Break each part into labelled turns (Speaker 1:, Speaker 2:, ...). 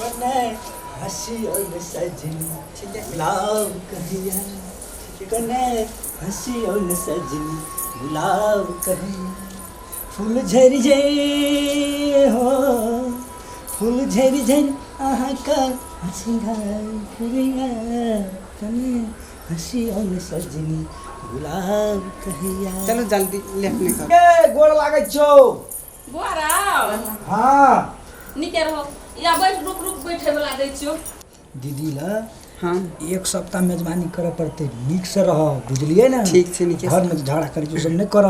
Speaker 1: कने हंसी और सजनी गुलाब कहिया कने हंसी और सजनी गुलाब कहिया फूल झरी झरी हो फूल झरी झरी आहा का हंसिंगार कहिया कने हंसी और सजनी गुलाब कहिया।
Speaker 2: चलो जल्दी लेखने कर
Speaker 1: के गोड़ लागै छौ
Speaker 3: बोरा
Speaker 1: हाँ
Speaker 3: निके रहो या बैठ रुक बैठे वाला दै छियो
Speaker 1: दीदी ला
Speaker 2: हाँ
Speaker 1: 1 सप्ताह मेजबानी करे पड़ते नीक से रह बुझलिए ना
Speaker 2: ठीक छै नीके
Speaker 1: घर में झगड़ा करी सब नहीं कर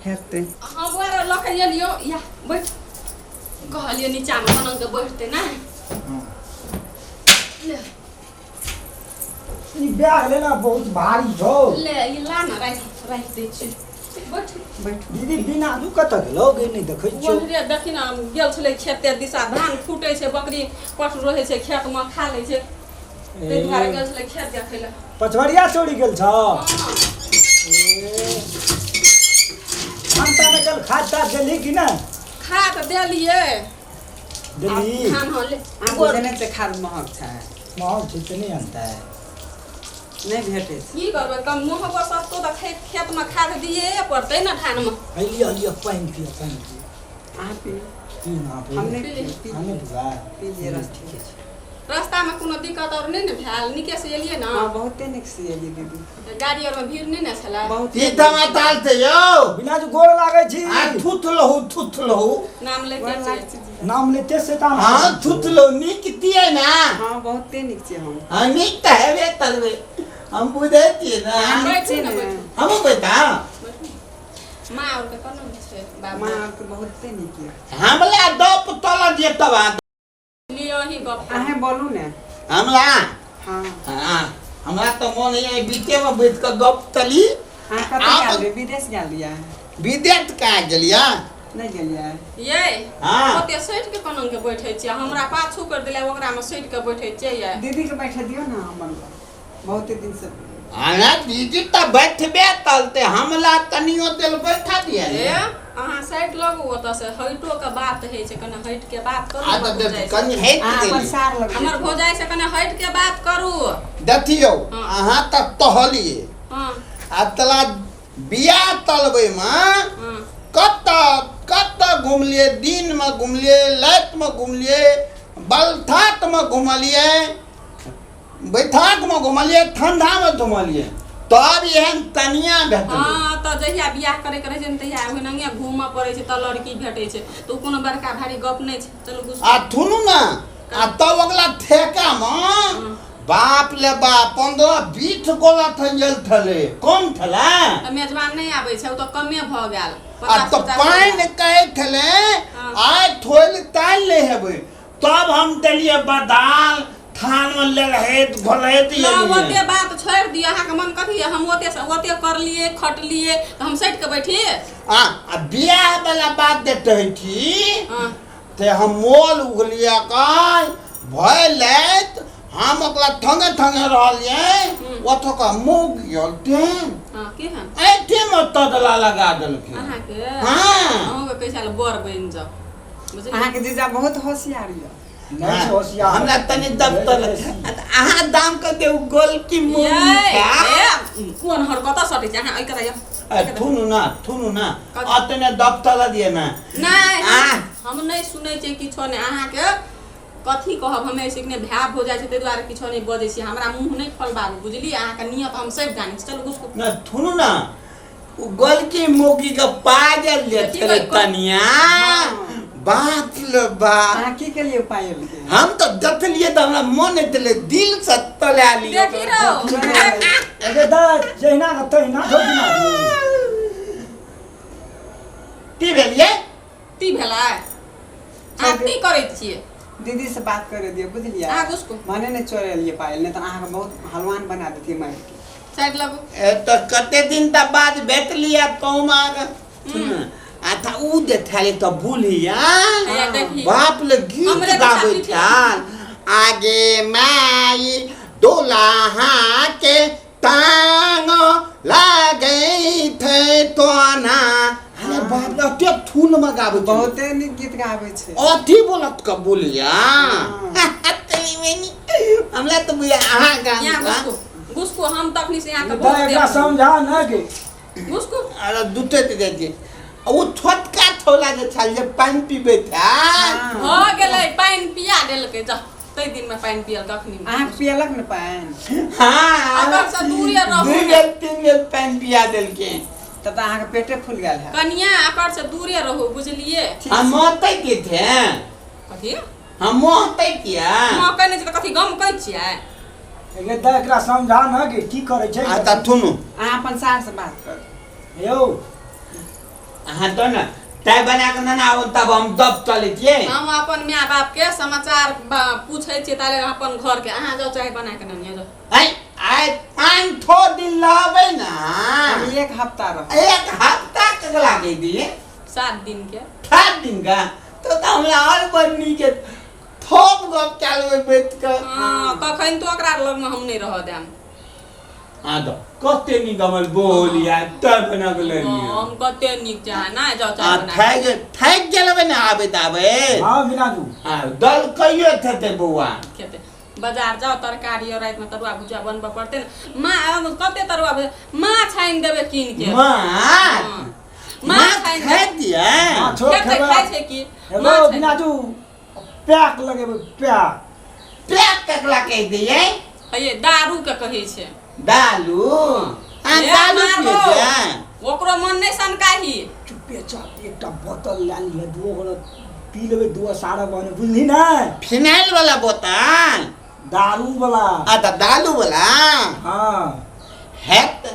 Speaker 2: हेतै
Speaker 3: हां बोरा लख लियो या बैठ कहलियो नीचा में बनन के बैठते ना ले
Speaker 1: ई बैग लेना बहुत भारी छौ
Speaker 3: ले ये ला ना राख दै छी बैठ
Speaker 1: दीदी बिना दू कत गेलौगे नहीं देखै छौ
Speaker 3: ओनरे देखि ना गेल छले खेते दिशा धान फूटै छै बकरी पट रहै छै खेत में खा लै छै ते दुआरे गेल छले खेत देखै ले
Speaker 1: पछवरिया चोरी गेल छ हम त कल खाता देली कि ना
Speaker 3: खा त देलिए
Speaker 1: देली
Speaker 3: खान हो ले
Speaker 2: आगो देने से खार महक छै
Speaker 1: महल छै त नहीं अंता है
Speaker 2: नहीं भेटे
Speaker 3: की करबै कम महग सस्तो त खेत में खाद दिए पड़तै ना धान में
Speaker 1: लिया पानी पिया
Speaker 2: आ पी
Speaker 1: ना
Speaker 2: हमने
Speaker 1: हमने बुझा
Speaker 2: पी लिए रस ठीक छै
Speaker 3: रास्ता में कोनो दिक्कत और नहीं ने भेल निके से एलिए ना
Speaker 2: हां बहुते निक से एली दीदी
Speaker 3: गाड़ी और में भीड़ नहीं ने छला
Speaker 2: बहुत
Speaker 4: ई टमाटर थे यो
Speaker 1: बिना जो गोड़ लागै छी
Speaker 4: आ थुथ लहु
Speaker 3: नाम लेके छै
Speaker 1: नाम लेते से ता
Speaker 4: हां थुथ लहु निक तिए ना
Speaker 2: हां बहुते निक छै हम
Speaker 4: हां निक त हेबे तलबे हम बुझे तिए ना
Speaker 3: बैठे ना
Speaker 4: हम बेटा
Speaker 3: मां और के कोनो छै बाबा
Speaker 2: मां के बहुते निक है
Speaker 4: हमला दप तल जे तबा
Speaker 3: लियो ही गप
Speaker 2: आहे बोलू ने
Speaker 4: हमला
Speaker 2: हां
Speaker 4: हां हमरा तो मन है बीचे में बैठ के गप तली
Speaker 2: हां कत गेल विदेश गेल लिया
Speaker 4: विदेश का गेलिया
Speaker 2: नहीं गेलिया
Speaker 3: ये
Speaker 4: हां
Speaker 3: ओते सैठ के कोनो के बैठे छी हमरा पाछू कर देले ओकरा में सैठ के बैठे छी ये
Speaker 2: दीदी के बैठा दियो ना हमर बहुते दिन से
Speaker 4: आना दीदी त बैठबे तलते हमला तनियो दिल बैठा दिया
Speaker 3: ए अहाँ साइड लगो ओत से हइटो के बात है छै कने हइट के बात करू
Speaker 4: आ तो कनी हेत
Speaker 2: हां
Speaker 4: गेली
Speaker 2: बरसार लग
Speaker 3: हमर भौजाई से कने हइट के बात करू
Speaker 4: देखियो
Speaker 3: हाँ।
Speaker 4: अहाँ तक तहलिए
Speaker 3: हां
Speaker 4: आ तला बिया तलबे में
Speaker 3: हां
Speaker 4: कत घुमलिए दिन में घुमलिए रात में घुमलिए बलथात में घुमलिए बैठाक में घुमलिए ठंडा में घुमलिए तब एहन तनिया भेटल
Speaker 3: हां त जहिया बियाह करे करे छै तहिया ओनंगे घूमऽ पड़ै छै त लड़की भेटै छै त कोनो बड़का भारी गप नै छै चलू घुस
Speaker 4: आ थुनु ना आ तब अगला ठेका में बाप ले बाप 15-20 गोला थंजल थले कम थला
Speaker 3: मेजबान नहीं आबै छै ओ त कमे भ गेल
Speaker 4: आ तो पाइन कहे थले आय थोल ताल ले हेबे तब हम देलिए बदाल थान में ले रहे घोले दिए
Speaker 3: ओते बात छोड़ दियो अहाँ के मन कथि है हम ओते कर लिए खट लिए त हम सट के बैठी
Speaker 4: आ बियाह वाला बात देते छी
Speaker 3: हां
Speaker 4: ते हम मोल उगलिया काय भय लेत हम ओकरा ठंगे रहलिए ओतो का मुग गेलटेन
Speaker 3: हां के है
Speaker 4: ऐठे में तदला लगा देलके
Speaker 3: अहाँ के
Speaker 4: हां
Speaker 3: अहाँ के कैसा बर बन जाओ
Speaker 2: अहाँ के जीजा बहुत होशियार है
Speaker 1: नहीं होशियार
Speaker 4: हमरा तनी दफ्तर अहाँ दाम के दे गोल की मुंह
Speaker 3: कोन हर कता सटे छै अहाँ एकरा
Speaker 4: थुनु ना अतने दफ्तर दिए ना
Speaker 3: नहीं हम नहीं सुनै छै किछो ने अहाँ के कथी कहब हमे सिकने भाव हो जाय छै ते द्वारा किछो नहीं बजै छी हमरा मुंह नहीं फलबाबू बुझली अहाँ के नियत हम सब जानि चलू घुसको
Speaker 4: ना थुनु ना उ गोल की मोगी के पाजल ले चले तनिया बाप ले बा
Speaker 2: अहाँ की के लिए पायल के
Speaker 4: हम तो देखलिए त हमरा मन एतले दिल से तला लियो
Speaker 3: देखी रहो
Speaker 1: अरे दा जहिना न तहिना झोकना
Speaker 4: की भेलिए
Speaker 3: ती भेला आप की करै छियै
Speaker 2: दीदी से बात करे दियो बुझलिए
Speaker 3: अहाँ घुसको
Speaker 2: माने ने चोरे लिए पायल ने त अहाँ के बहुत हलवान बना देती मार के
Speaker 3: साइड लगो
Speaker 4: ए तो कते दिन त बाद भेट लिया तो मार आता उ देखाले त भूलिया बाप ले गीत गाबै छाल आगे माई दुल्हा के टांग लागे थे तो ना अरे बाप रे ते फूल में गाबै
Speaker 2: बहुते निक गीत गाबै छै
Speaker 4: अथी बोलत क बोलिया हमला तो बुझा अहाँ
Speaker 3: यहाँ
Speaker 4: का
Speaker 3: घुसको हम तखनी से यहाँ के
Speaker 1: तो एकरा समझा ना के
Speaker 3: घुसको
Speaker 4: अरे दूटे दे दे वो छोटका थोला जे छल जे पानी पीबे था
Speaker 3: हो गेलै पानी पिया देलकै जा तै दिन में पानी पियल कखनी
Speaker 2: अहाँ पियलक न पानि
Speaker 4: हां
Speaker 3: अगर से दूर रहू
Speaker 4: दू गेल तीन गेल पानी पिया देल के
Speaker 2: तब अहाँ के पेटे फूल गेल है
Speaker 3: कनिया अकर से दूरे रहू बुझलिए
Speaker 4: हम मोते के थे
Speaker 3: कथी
Speaker 4: हम मोते किया
Speaker 3: मां कहने छै त कथी गम कहै छियै
Speaker 1: एके द एकरा समझा ना के की करे छै
Speaker 4: आ त थुनु
Speaker 2: अहाँ अपन सार से बात कर
Speaker 1: यौ
Speaker 4: हाँ तो ना चाय बना के ना आवन तब हम दब चले छिए
Speaker 3: हम अपन माय बाप के समाचार पूछै छियै ताले अपन घर के अहाँ जाओ चाय बना के ननिया जाओ
Speaker 4: आई 5 दिन लावे ना
Speaker 2: हम एक हफ्ता रह
Speaker 4: एक हफ्ता तक लागे दिए
Speaker 3: 7 दिन के
Speaker 4: 7 दिन का तो हमरा और बन्नी के थोप गप चालू बैठ के
Speaker 3: हां तखन तो ओकरा लग में हम नहीं रह देम
Speaker 4: आ दो कते नी गमल बोलिया तब बना के ले
Speaker 3: हम कते निक चाह ना जाओ
Speaker 4: आ
Speaker 3: चाय बना
Speaker 4: थैक गेलबे ना आबे ताबे
Speaker 1: हां बिना दू
Speaker 4: आ दल कहियो थते बौआ
Speaker 3: खेते बाजार जाओ तरकारी और रात में तरुआ भुजिया बनबे पड़ते न मां कते तरुआ मां छाइन देबे कीन के मां छाइन
Speaker 4: खा दिया
Speaker 1: हां छोड़
Speaker 3: खेते खाइ छै की
Speaker 1: हेलो बिना दू पैक लगेबे पैक
Speaker 4: पैक तक लगे दिए
Speaker 3: हे दारू के कहै छै
Speaker 4: दालू आ
Speaker 3: ए,
Speaker 4: दालू
Speaker 3: मारबो।
Speaker 4: पी जा
Speaker 3: ओकरो मन नहीं सनकाही
Speaker 1: चुपे चाप एकटा बोतल ला लिया दू ओकरा पी लेबे दू सारा बने बुझली ना
Speaker 4: फिनाइल वाला बोतल
Speaker 1: दारू वाला
Speaker 4: आ त दालू वाला
Speaker 1: हां
Speaker 4: हैत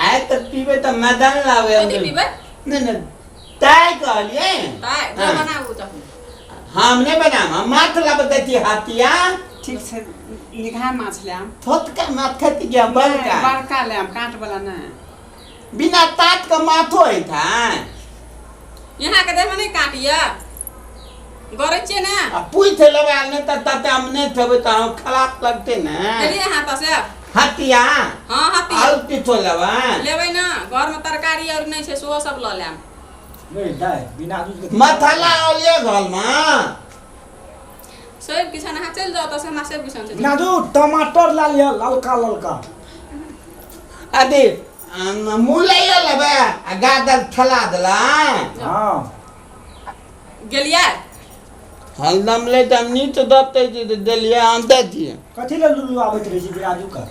Speaker 4: आए त पीबे त मैदान लावे
Speaker 3: कथी पीबे
Speaker 4: न ताय कहलिए
Speaker 3: ताय जो
Speaker 4: हाँ।
Speaker 3: बनाऊ त
Speaker 4: हमने बना हम माथ ला बदती हाथिया
Speaker 2: ठीक से निगाह माछ लेम
Speaker 4: थोतका माथ खती गया बड़का
Speaker 2: बड़का लेम काट वाला ना
Speaker 4: बिना तात का माथो है था
Speaker 3: यहाँ के देह में नहीं काटिया गरे छे ना
Speaker 4: आ पूछ लेबे ने त तते हमने थबे त हम खराब लगते ना
Speaker 3: चलिए हाथ से
Speaker 4: हाथिया
Speaker 3: हां हाथी
Speaker 4: आउ किछो लेबा
Speaker 3: लेबै ना घर में तरकारी और नहीं छे सो सब ल लेम
Speaker 1: नहीं दाय बिना दूध के
Speaker 4: मसाला ओलिए घर में
Speaker 3: सब किसान हाथ चल जाओ त से हमरा सब किसान से
Speaker 1: बिना दू टमाटर ला लिया ललका ललका
Speaker 4: अदे मुलैया लेबे आ गादर थला दला
Speaker 1: हां
Speaker 3: गेलिया
Speaker 4: हलदम ले त नीच दते जे देलिए हम दे दिए
Speaker 1: कथि ले लुलु आबैत रही बिना दू का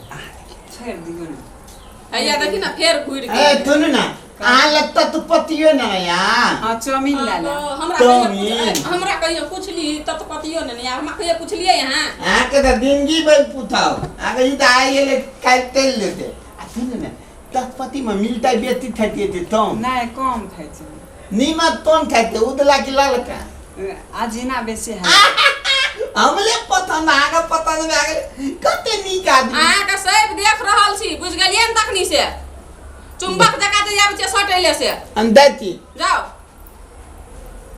Speaker 2: छोड़ दियो ना
Speaker 3: हैया देखी ना फेर घुर
Speaker 4: ए सुन ना आ लगता तू पतियो ना यार
Speaker 2: हां चाउमीन ला ले
Speaker 3: हमरा कहियो पूछली त तो पतियो नहीं हमरा कहियो पूछलिए यहाँ
Speaker 4: आके त दिनगी बल पुथाओ आगे ई त आए ले काल तेल लेते आ सुन ना 10 पति में मिलता बेती थती थे तो
Speaker 2: नहीं कम खाइ छै
Speaker 4: नीमत तोन खाते उदला की ललका
Speaker 2: अजीना बेसी है
Speaker 4: हमले पसंद आगे पसंद आगे कते नीक आदमी
Speaker 3: अहाँ के सब देख रहल छी बुझ गेलिए न तखनी से चुंबक जका जे आबै छै सटैले से
Speaker 4: अंदर की
Speaker 3: जाओ